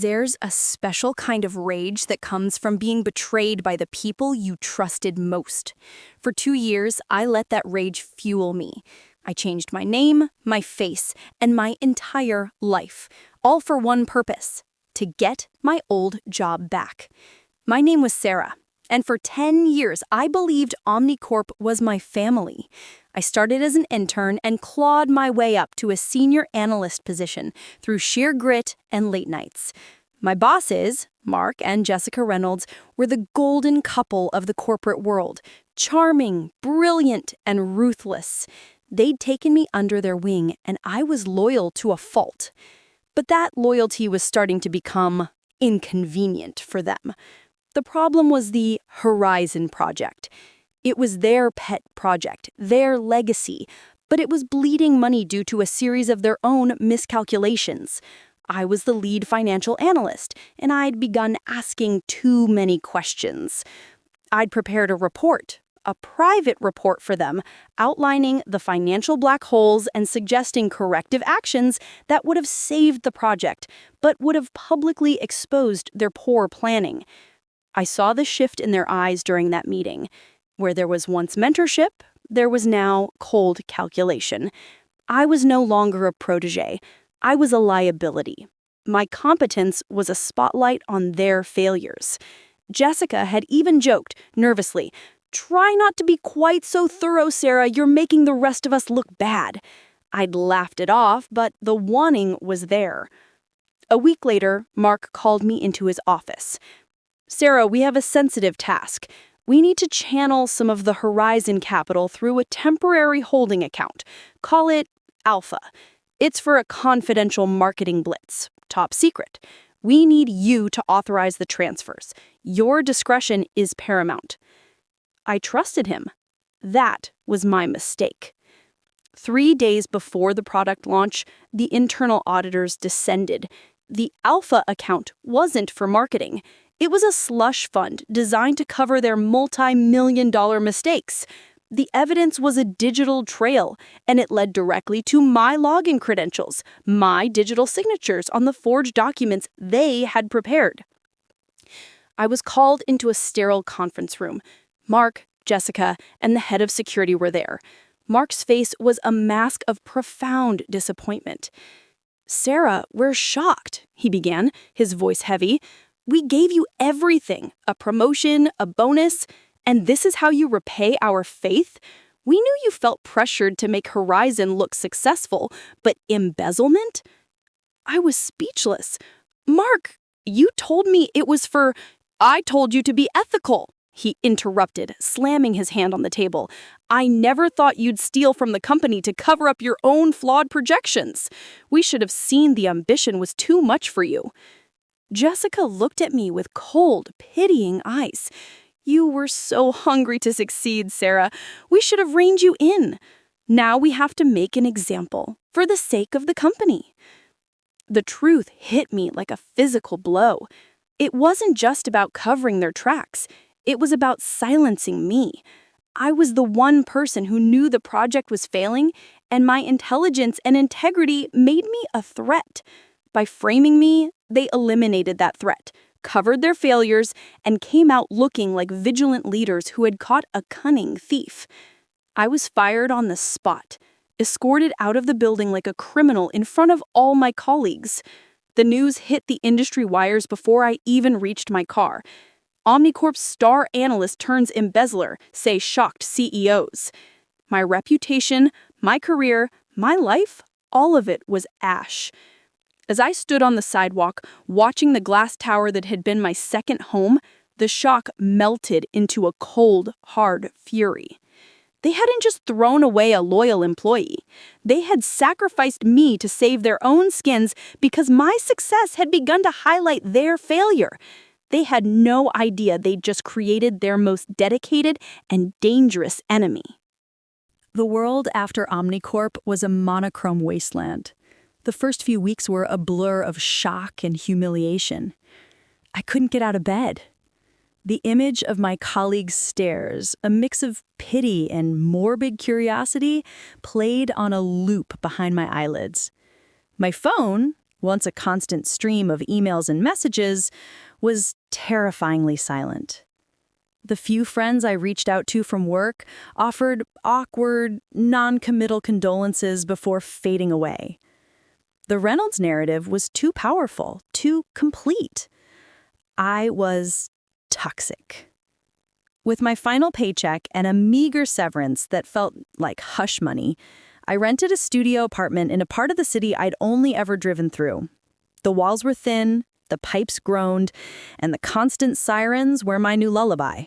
There's a special kind of rage that comes from being betrayed by the people you trusted most. For 2 years, I let that rage fuel me. I changed my name, my face, and my entire life, all for one purpose: to get my old job back. My name was Sarah, and for 10 years, I believed Omnicorp was my family. I started as an intern and clawed my way up to a senior analyst position through sheer grit and late nights. My bosses, Mark and Jessica Reynolds, were the golden couple of the corporate world, charming, brilliant, and ruthless. They'd taken me under their wing, and I was loyal to a fault. But that loyalty was starting to become inconvenient for them. The problem was the Horizon Project. It was their pet project, their legacy, but it was bleeding money due to a series of their own miscalculations. I was the lead financial analyst, and I'd begun asking too many questions. I'd prepared a private report for them, outlining the financial black holes and suggesting corrective actions that would have saved the project, but would have publicly exposed their poor planning. I saw the shift in their eyes during that meeting. Where there was once mentorship, there was now cold calculation. I was no longer a protege. I was a liability. My competence was a spotlight on their failures. Jessica had even joked, nervously, "Try not to be quite so thorough, Sarah. You're making the rest of us look bad." I'd laughed it off, but the warning was there. A week later, Mark called me into his office. "Sarah, we have a sensitive task. We need to channel some of the Horizon capital through a temporary holding account. Call it Alpha. It's for a confidential marketing blitz. Top secret. We need you to authorize the transfers. Your discretion is paramount." I trusted him. That was my mistake. 3 days before the product launch, the internal auditors descended. The Alpha account wasn't for marketing. It was a slush fund designed to cover their multi-million-dollar mistakes. The evidence was a digital trail, and it led directly to my login credentials, my digital signatures on the forged documents they had prepared. I was called into a sterile conference room. Mark, Jessica, and the head of security were there. Mark's face was a mask of profound disappointment. "Sarah, we're shocked," he began, his voice heavy. "We gave you everything, a promotion, a bonus, and this is how you repay our faith? We knew you felt pressured to make Horizon look successful, but embezzlement?" I was speechless. "Mark, you told me it was for—" "I told you to be ethical," he interrupted, slamming his hand on the table. "I never thought you'd steal from the company to cover up your own flawed projections. We should have seen the ambition was too much for you." Jessica looked at me with cold, pitying eyes. "You were so hungry to succeed, Sarah. We should have reined you in. Now we have to make an example for the sake of the company." The truth hit me like a physical blow. It wasn't just about covering their tracks. It was about silencing me. I was the one person who knew the project was failing, and my intelligence and integrity made me a threat. By framing me, they eliminated that threat, covered their failures, and came out looking like vigilant leaders who had caught a cunning thief. I was fired on the spot, escorted out of the building like a criminal in front of all my colleagues. The news hit the industry wires before I even reached my car. Omnicorp's star analyst turns embezzler, say shocked CEOs. My reputation, my career, my life, all of it was ash. As I stood on the sidewalk, watching the glass tower that had been my second home, the shock melted into a cold, hard fury. They hadn't just thrown away a loyal employee. They had sacrificed me to save their own skins because my success had begun to highlight their failure. They had no idea they'd just created their most dedicated and dangerous enemy. The world after Omnicorp was a monochrome wasteland. The first few weeks were a blur of shock and humiliation. I couldn't get out of bed. The image of my colleagues' stares, a mix of pity and morbid curiosity, played on a loop behind my eyelids. My phone, once a constant stream of emails and messages, was terrifyingly silent. The few friends I reached out to from work offered awkward, non-committal condolences before fading away. The Reynolds narrative was too powerful, too complete. I was toxic. With my final paycheck and a meager severance that felt like hush money, I rented a studio apartment in a part of the city I'd only ever driven through. The walls were thin, the pipes groaned, and the constant sirens were my new lullaby.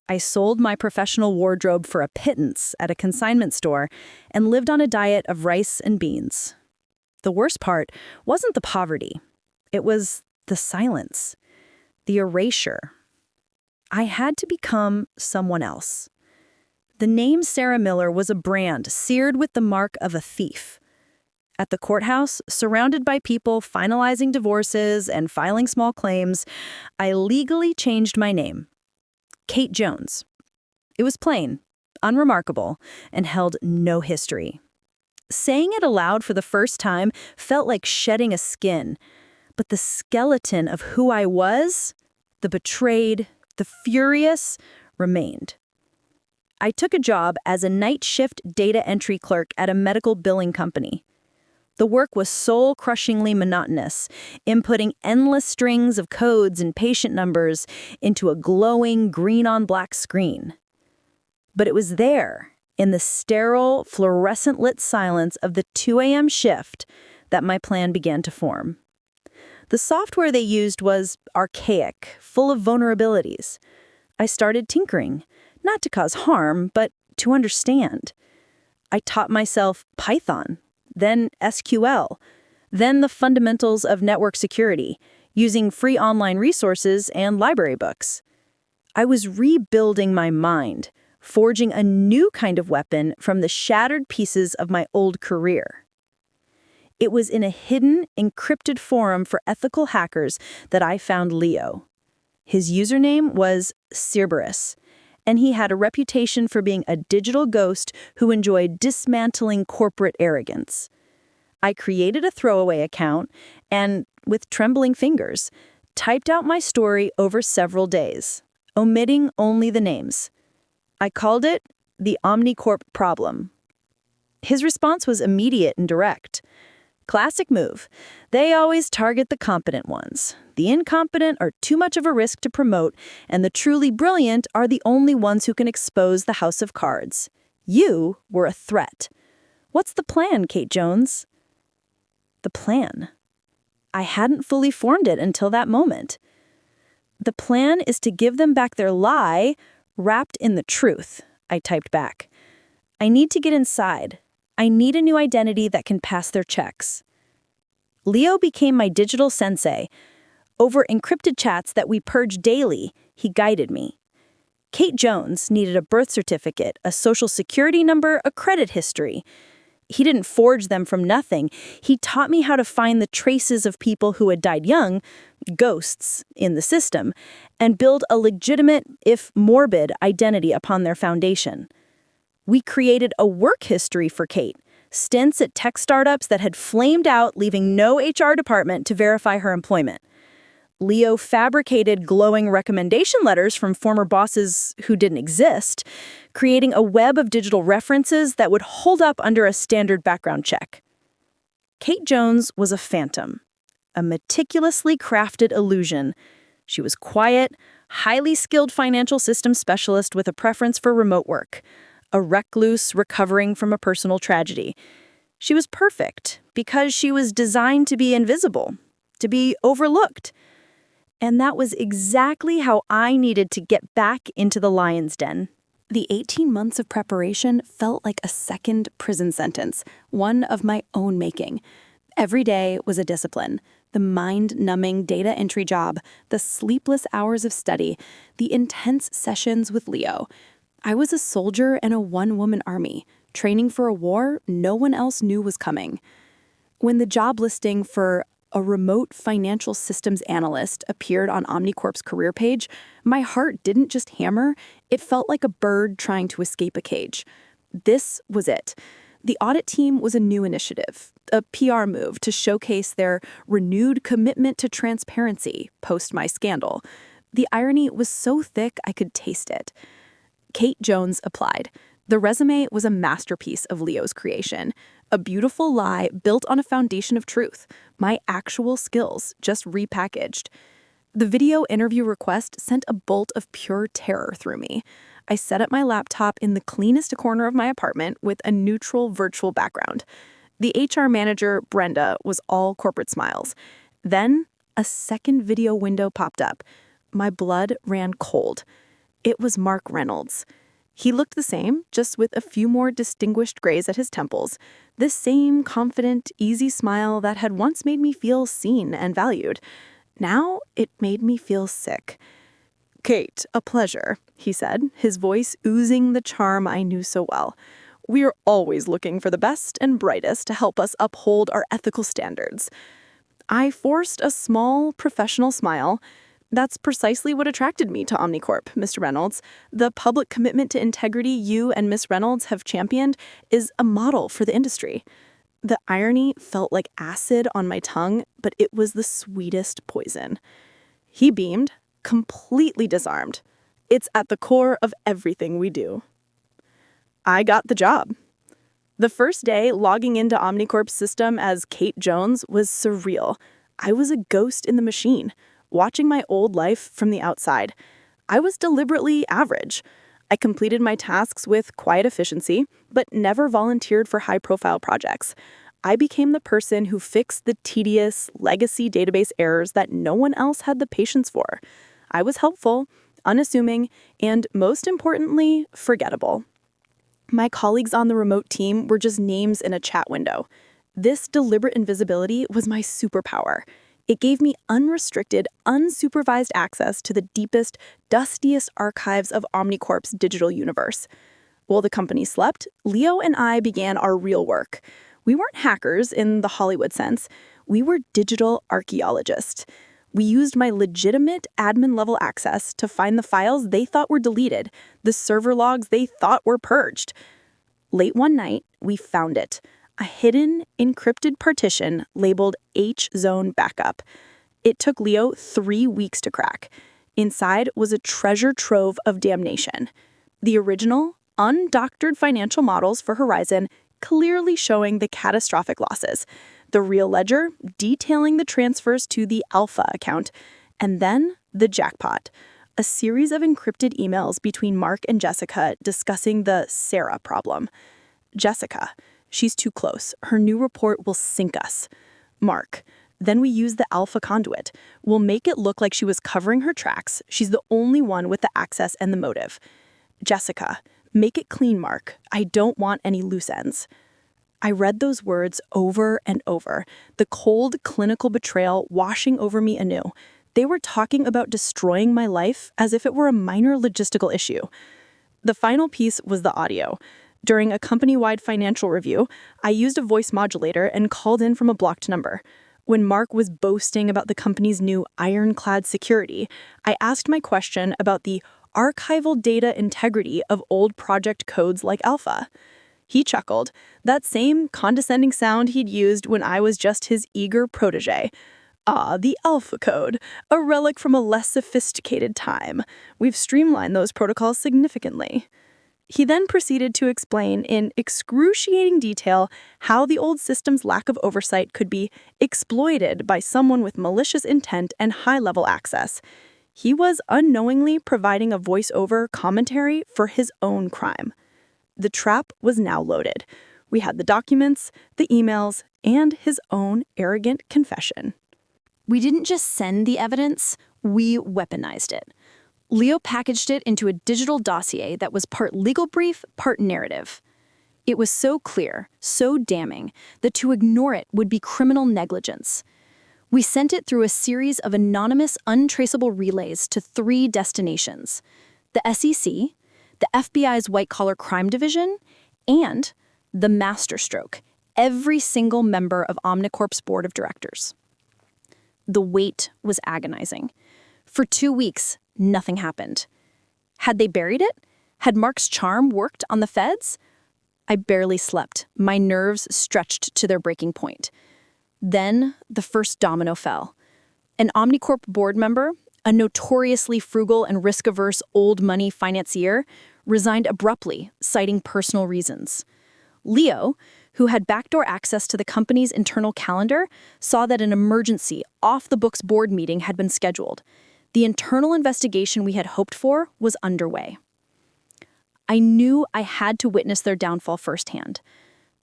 I sold my professional wardrobe for a pittance at a consignment store and lived on a diet of rice and beans. The worst part wasn't the poverty. It was the silence, the erasure. I had to become someone else. The name Sarah Miller was a brand seared with the mark of a thief. At the courthouse, surrounded by people finalizing divorces and filing small claims, I legally changed my name. Kate Jones. It was plain, unremarkable, and held no history. Saying it aloud for the first time felt like shedding a skin, but the skeleton of who I was, the betrayed, the furious, remained. I took a job as a night shift data entry clerk at a medical billing company. The work was soul-crushingly monotonous, inputting endless strings of codes and patient numbers into a glowing green-on-black screen. But it was there, in the sterile, fluorescent-lit silence of the 2 a.m. shift, that my plan began to form. The software they used was archaic, full of vulnerabilities. I started tinkering, not to cause harm, but to understand. I taught myself Python, then SQL, then the fundamentals of network security, using free online resources and library books. I was rebuilding my mind, forging a new kind of weapon from the shattered pieces of my old career. It was in a hidden, encrypted forum for ethical hackers that I found Leo. His username was Cerberus, and he had a reputation for being a digital ghost who enjoyed dismantling corporate arrogance. I created a throwaway account and, with trembling fingers, typed out my story over several days, omitting only the names. I called it the Omnicorp problem. His response was immediate and direct. Classic move. They always target the competent ones. The incompetent are too much of a risk to promote, and the truly brilliant are the only ones who can expose the house of cards. You were a threat. What's the plan, Kate Jones? The plan. I hadn't fully formed it until that moment. The plan is to give them back their lie, wrapped in the truth, I typed back. I need to get inside. I need a new identity that can pass their checks. Leo became my digital sensei. Over encrypted chats that we purged daily, he guided me. Kate Jones needed a birth certificate, a social security number, a credit history. He didn't forge them from nothing. He taught me how to find the traces of people who had died young, ghosts, in the system, and build a legitimate, if morbid, identity upon their foundation. We created a work history for Kate, stints at tech startups that had flamed out, leaving no HR department to verify her employment. Leo fabricated glowing recommendation letters from former bosses who didn't exist, creating a web of digital references that would hold up under a standard background check. Kate Jones was a phantom, a meticulously crafted illusion. She was quiet, highly skilled financial systems specialist with a preference for remote work, a recluse recovering from a personal tragedy. She was perfect because she was designed to be invisible, to be overlooked. And that was exactly how I needed to get back into the lion's den. The 18 months of preparation felt like a second prison sentence, one of my own making. Every day was a discipline. The mind-numbing data entry job, the sleepless hours of study, the intense sessions with Leo. I was a soldier in a one-woman army, training for a war no one else knew was coming. When the job listing for a remote financial systems analyst appeared on Omnicorp's career page, my heart didn't just hammer, it felt like a bird trying to escape a cage. This was it. The audit team was a new initiative, a PR move to showcase their renewed commitment to transparency post my scandal. The irony was so thick I could taste it. Kate Jones applied. The resume was a masterpiece of Leo's creation, a beautiful lie built on a foundation of truth, my actual skills just repackaged. The video interview request sent a bolt of pure terror through me. I set up my laptop in the cleanest corner of my apartment with a neutral virtual background. The HR manager, Brenda, was all corporate smiles. Then a second video window popped up. My blood ran cold. It was Mark Reynolds. He looked the same, just with a few more distinguished grays at his temples. This same confident, easy smile that had once made me feel seen and valued. Now it made me feel sick. "Kate, a pleasure," he said, his voice oozing the charm I knew so well. "We're always looking for the best and brightest to help us uphold our ethical standards." I forced a small, professional smile. "That's precisely what attracted me to Omnicorp, Mr. Reynolds. The public commitment to integrity you and Miss Reynolds have championed is a model for the industry." The irony felt like acid on my tongue, but it was the sweetest poison. He beamed, completely disarmed. "It's at the core of everything we do." I got the job. The first day logging into Omnicorp's system as Kate Jones was surreal. I was a ghost in the machine, watching my old life from the outside. I was deliberately average. I completed my tasks with quiet efficiency, but never volunteered for high-profile projects. I became the person who fixed the tedious, legacy database errors that no one else had the patience for. I was helpful, unassuming, and most importantly, forgettable. My colleagues on the remote team were just names in a chat window. This deliberate invisibility was my superpower. It gave me unrestricted, unsupervised access to the deepest, dustiest archives of Omnicorp's digital universe. While the company slept, Leo and I began our real work. We weren't hackers in the Hollywood sense. We were digital archaeologists. We used my legitimate admin-level access to find the files they thought were deleted, the server logs they thought were purged. Late one night, we found it. A hidden, encrypted partition labeled H-Zone Backup. It took Leo 3 weeks to crack. Inside was a treasure trove of damnation. The original, undoctored financial models for Horizon clearly showing the catastrophic losses. The real ledger detailing the transfers to the Alpha account. And then the jackpot. A series of encrypted emails between Mark and Jessica discussing the Sarah problem. Jessica. "She's too close. Her new report will sink us." Mark. "Then we use the Alpha conduit. We'll make it look like she was covering her tracks. She's the only one with the access and the motive." Jessica. "Make it clean, Mark. I don't want any loose ends." I read those words over and over, the cold, clinical betrayal washing over me anew. They were talking about destroying my life as if it were a minor logistical issue. The final piece was the audio. During a company-wide financial review, I used a voice modulator and called in from a blocked number. When Mark was boasting about the company's new ironclad security, I asked my question about the archival data integrity of old project codes like Alpha. He chuckled, that same condescending sound he'd used when I was just his eager protege. "Ah, the Alpha code, a relic from a less sophisticated time. We've streamlined those protocols significantly." He then proceeded to explain in excruciating detail how the old system's lack of oversight could be exploited by someone with malicious intent and high-level access. He was unknowingly providing a voice-over commentary for his own crime. The trap was now loaded. We had the documents, the emails, and his own arrogant confession. We didn't just send the evidence, we weaponized it. Leo packaged it into a digital dossier that was part legal brief, part narrative. It was so clear, so damning, that to ignore it would be criminal negligence. We sent it through a series of anonymous, untraceable relays to 3 destinations: the SEC, the FBI's white-collar crime division, and the masterstroke, every single member of Omnicorp's board of directors. The wait was agonizing. For 2 weeks, nothing happened. Had they buried it? Had Mark's charm worked on the feds? I barely slept, my nerves stretched to their breaking point. Then, the first domino fell. An Omnicorp board member, a notoriously frugal and risk-averse old money financier, resigned abruptly, citing personal reasons. Leo, who had backdoor access to the company's internal calendar, saw that an emergency, off-the-books board meeting had been scheduled. The internal investigation we had hoped for was underway. I knew I had to witness their downfall firsthand.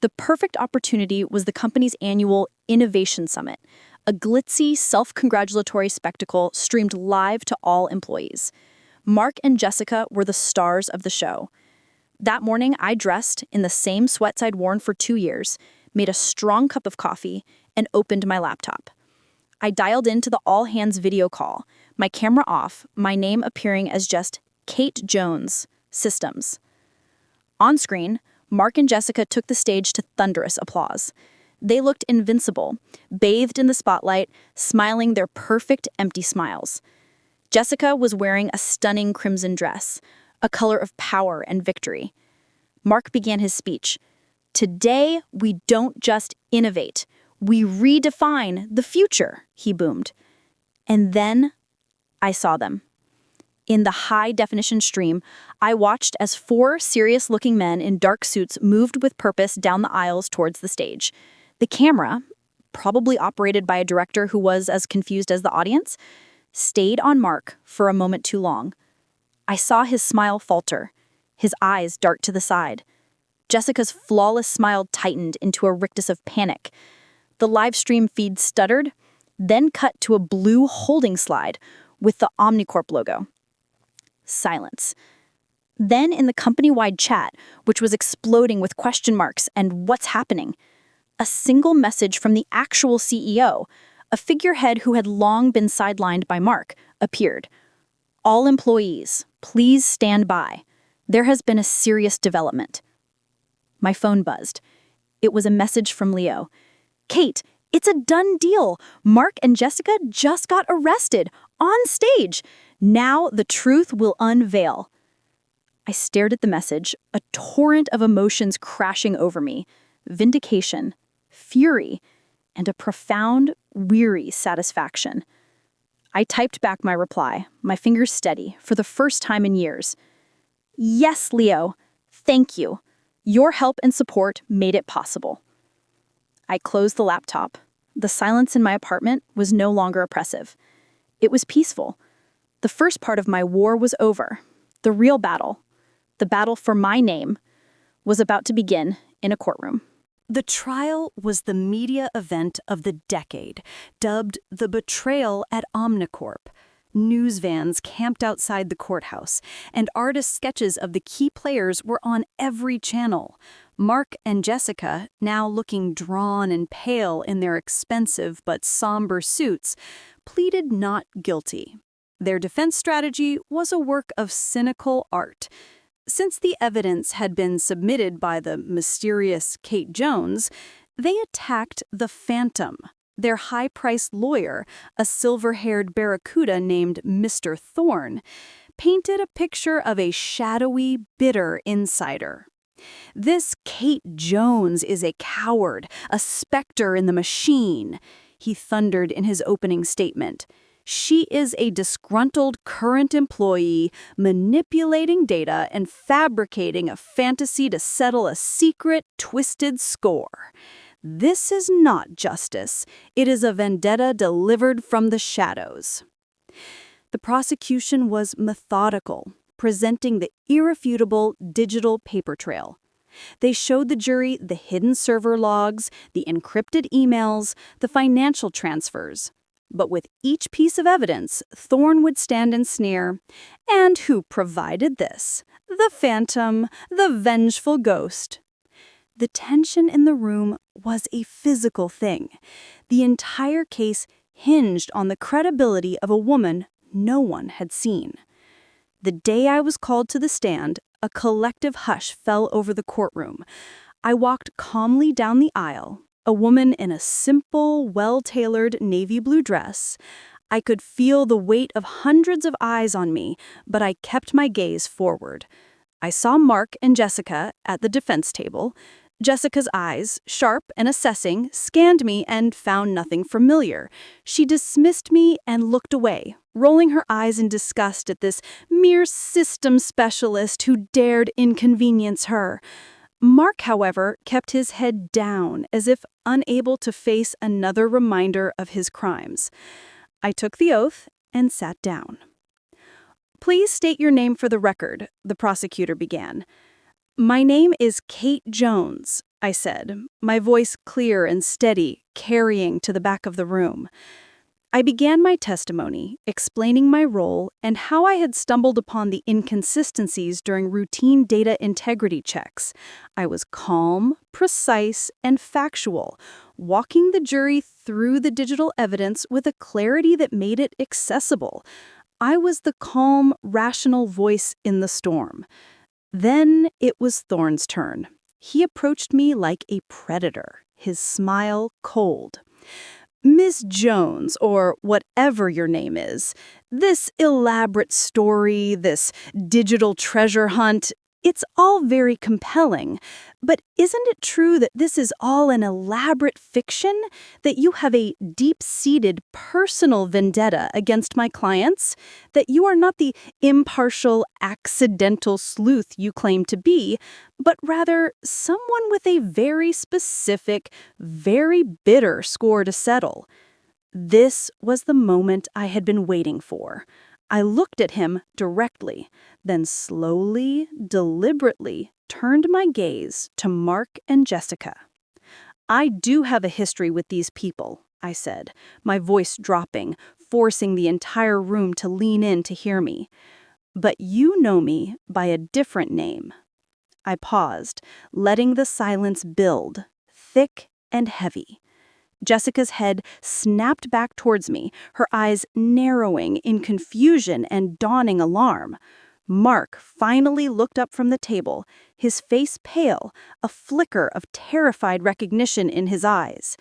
The perfect opportunity was the company's annual Innovation Summit, a glitzy, self-congratulatory spectacle streamed live to all employees. Mark and Jessica were the stars of the show. That morning, I dressed in the same sweats I'd worn for 2 years, made a strong cup of coffee, and opened my laptop. I dialed into the all-hands video call, my camera off, my name appearing as just Kate Jones, Systems. On screen, Mark and Jessica took the stage to thunderous applause. They looked invincible, bathed in the spotlight, smiling their perfect empty smiles. Jessica was wearing a stunning crimson dress, a color of power and victory. Mark began his speech. "Today, we don't just innovate. We redefine the future," he boomed. And then I saw them. In the high-definition stream, I watched as 4 serious-looking men in dark suits moved with purpose down the aisles towards the stage. The camera, probably operated by a director who was as confused as the audience, stayed on Mark for a moment too long. I saw his smile falter, his eyes dart to the side. Jessica's flawless smile tightened into a rictus of panic. The live stream feed stuttered, then cut to a blue holding slide with the Omnicorp logo. Silence. Then in the company-wide chat, which was exploding with question marks and "what's happening?" a single message from the actual CEO, a figurehead who had long been sidelined by Mark, appeared. "All employees, please stand by. There has been a serious development." My phone buzzed. It was a message from Leo. "Kate, it's a done deal. Mark and Jessica just got arrested, on stage. Now the truth will unveil." I stared at the message, a torrent of emotions crashing over me. Vindication, fury, and a profound, weary satisfaction. I typed back my reply, my fingers steady, for the first time in years. "Yes, Leo. Thank you. Your help and support made it possible." I closed the laptop. The silence in my apartment was no longer oppressive. It was peaceful. The first part of my war was over. The real battle, the battle for my name, was about to begin in a courtroom. The trial was the media event of the decade, dubbed the Betrayal at Omnicorp. News vans camped outside the courthouse, and artist sketches of the key players were on every channel. Mark and Jessica, now looking drawn and pale in their expensive but somber suits, pleaded not guilty. Their defense strategy was a work of cynical art. Since the evidence had been submitted by the mysterious Kate Jones, they attacked the Phantom. Their high-priced lawyer, a silver-haired barracuda named Mr. Thorne, painted a picture of a shadowy, bitter insider. "This Kate Jones is a coward, a specter in the machine," he thundered in his opening statement. "She is a disgruntled current employee, manipulating data and fabricating a fantasy to settle a secret, twisted score. This is not justice. It is a vendetta delivered from the shadows." The prosecution was methodical, presenting the irrefutable digital paper trail. They showed the jury the hidden server logs, the encrypted emails, the financial transfers. But with each piece of evidence, Thorne would stand and sneer. "And who provided this? The Phantom, the vengeful ghost." The tension in the room was a physical thing. The entire case hinged on the credibility of a woman no one had seen. The day I was called to the stand, a collective hush fell over the courtroom. I walked calmly down the aisle, a woman in a simple, well-tailored navy blue dress. I could feel the weight of hundreds of eyes on me, but I kept my gaze forward. I saw Mark and Jessica at the defense table. Jessica's eyes, sharp and assessing, scanned me and found nothing familiar. She dismissed me and looked away, rolling her eyes in disgust at this mere system specialist who dared inconvenience her. Mark, however, kept his head down, as if unable to face another reminder of his crimes. I took the oath and sat down. "Please state your name for the record," the prosecutor began. "My name is Kate Jones," I said, my voice clear and steady, carrying to the back of the room. I began my testimony, explaining my role and how I had stumbled upon the inconsistencies during routine data integrity checks. I was calm, precise, and factual, walking the jury through the digital evidence with a clarity that made it accessible. I was the calm, rational voice in the storm. Then it was Thorne's turn. He approached me like a predator, his smile cold. "Miss Jones, or whatever your name is, this elaborate story, this digital treasure hunt, it's all very compelling. But isn't it true that this is all an elaborate fiction? That you have a deep-seated personal vendetta against my clients? That you are not the impartial, accidental sleuth you claim to be, but rather someone with a very specific, very bitter score to settle?" This was the moment I had been waiting for. I looked at him directly, then slowly, deliberately turned my gaze to Mark and Jessica. "I do have a history with these people," I said, my voice dropping, forcing the entire room to lean in to hear me. "But you know me by a different name." I paused, letting the silence build, thick and heavy. Jessica's head snapped back towards me, her eyes narrowing in confusion and dawning alarm. Mark finally looked up from the table, his face pale, a flicker of terrified recognition in his eyes.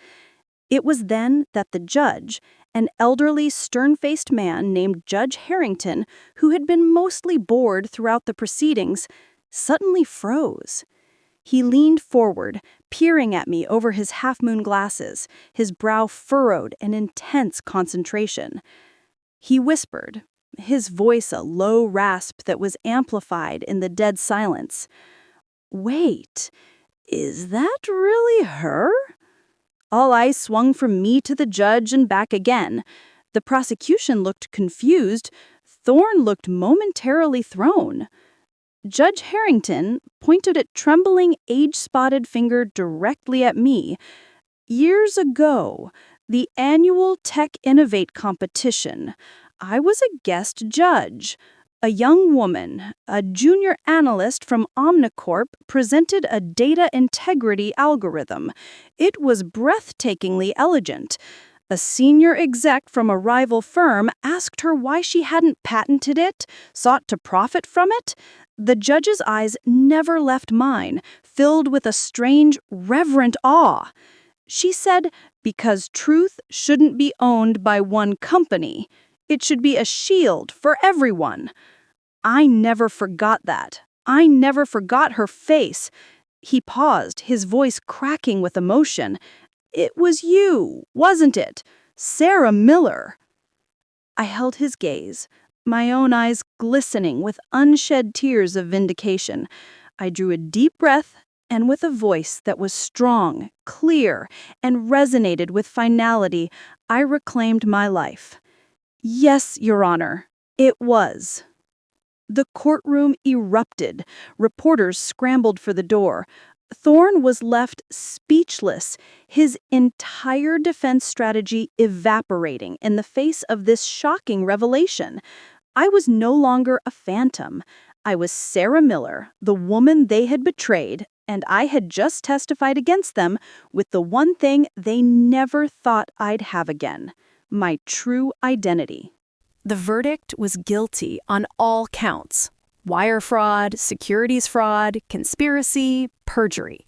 It was then that the judge, an elderly, stern-faced man named Judge Harrington, who had been mostly bored throughout the proceedings, suddenly froze. He leaned forward, peering at me over his half-moon glasses, his brow furrowed in intense concentration. He whispered, his voice a low rasp that was amplified in the dead silence. "Wait, is that really her?" All eyes swung from me to the judge and back again. The prosecution looked confused. Thorne looked momentarily thrown. Judge Harrington pointed a trembling, age-spotted finger directly at me. "Years ago, the annual Tech Innovate competition, I was a guest judge. A young woman, a junior analyst from Omnicorp, presented a data integrity algorithm. It was breathtakingly elegant. A senior exec from a rival firm asked her why she hadn't patented it, sought to profit from it. The judge's eyes never left mine, filled with a strange, reverent awe. She said, because truth shouldn't be owned by one company. It should be a shield for everyone." I never forgot that. I never forgot her face. He paused, his voice cracking with emotion. "It was you, wasn't it? Sarah Miller." I held his gaze, my own eyes glistening with unshed tears of vindication. I drew a deep breath, and with a voice that was strong, clear, and resonated with finality, I reclaimed my life. "Yes, Your Honor, it was." The courtroom erupted. Reporters scrambled for the door. Thorne was left speechless, his entire defense strategy evaporating in the face of this shocking revelation. I was no longer a phantom. I was Sarah Miller, the woman they had betrayed, and I had just testified against them with the one thing they never thought I'd have again: my true identity. The verdict was guilty on all counts: wire fraud, securities fraud, conspiracy, perjury.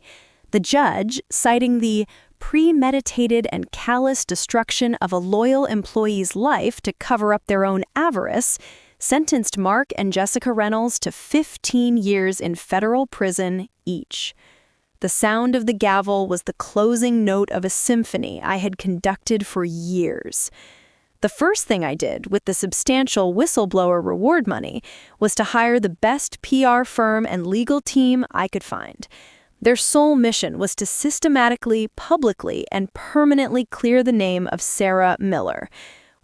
The judge, citing the premeditated and callous destruction of a loyal employee's life to cover up their own avarice, sentenced Mark and Jessica Reynolds to 15 years in federal prison each. The sound of the gavel was the closing note of a symphony I had conducted for years. The first thing I did with the substantial whistleblower reward money was to hire the best PR firm and legal team I could find. Their sole mission was to systematically, publicly, and permanently clear the name of Sarah Miller.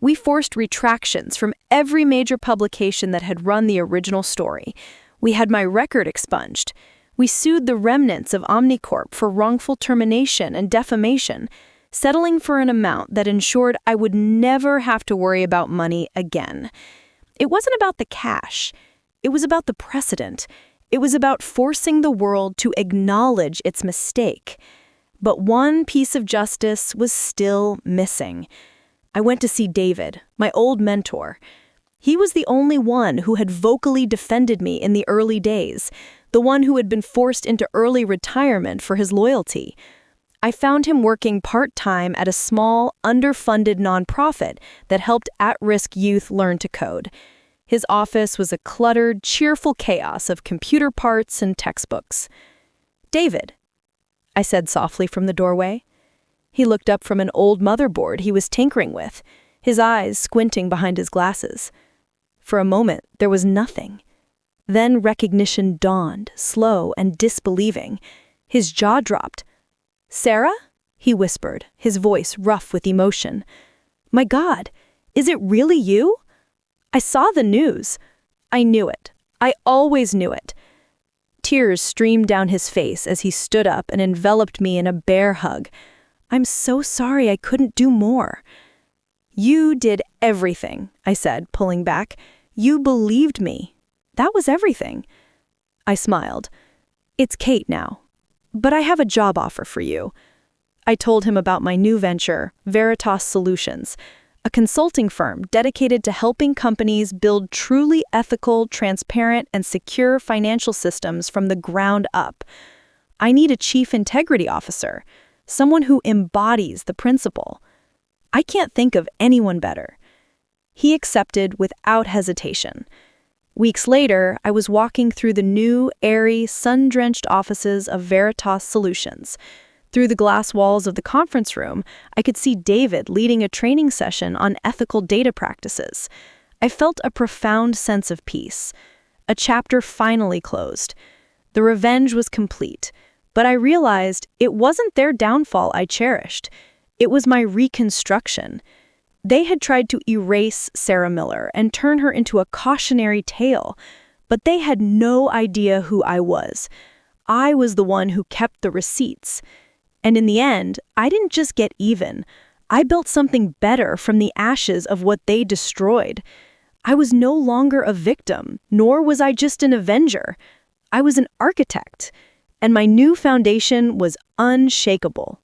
We forced retractions from every major publication that had run the original story. We had my record expunged. We sued the remnants of Omnicorp for wrongful termination and defamation, settling for an amount that ensured I would never have to worry about money again. It wasn't about the cash. It was about the precedent. It was about forcing the world to acknowledge its mistake. But one piece of justice was still missing. I went to see David, my old mentor. He was the only one who had vocally defended me in the early days, the one who had been forced into early retirement for his loyalty. I found him working part-time at a small, underfunded nonprofit that helped at-risk youth learn to code. His office was a cluttered, cheerful chaos of computer parts and textbooks. "David," I said softly from the doorway. He looked up from an old motherboard he was tinkering with, his eyes squinting behind his glasses. For a moment, there was nothing. Then recognition dawned, slow and disbelieving. His jaw dropped. "Sarah?" he whispered, his voice rough with emotion. "My God, is it really you? I saw the news. I knew it. I always knew it." Tears streamed down his face as he stood up and enveloped me in a bear hug. "I'm so sorry I couldn't do more." "You did everything," I said, pulling back. "You believed me. That was everything." I smiled. "It's Kate now. But I have a job offer for you." I told him about my new venture, Veritas Solutions, a consulting firm dedicated to helping companies build truly ethical, transparent, and secure financial systems from the ground up. I need a chief integrity officer, someone who embodies the principle. I can't think of anyone better. He accepted without hesitation. Weeks later, I was walking through the new, airy, sun-drenched offices of Veritas Solutions. Through the glass walls of the conference room, I could see David leading a training session on ethical data practices. I felt a profound sense of peace. A chapter finally closed. The revenge was complete, but I realized it wasn't their downfall I cherished. It was my reconstruction. They had tried to erase Sarah Miller and turn her into a cautionary tale, but they had no idea who I was. I was the one who kept the receipts. And in the end, I didn't just get even. I built something better from the ashes of what they destroyed. I was no longer a victim, nor was I just an avenger. I was an architect, and my new foundation was unshakable.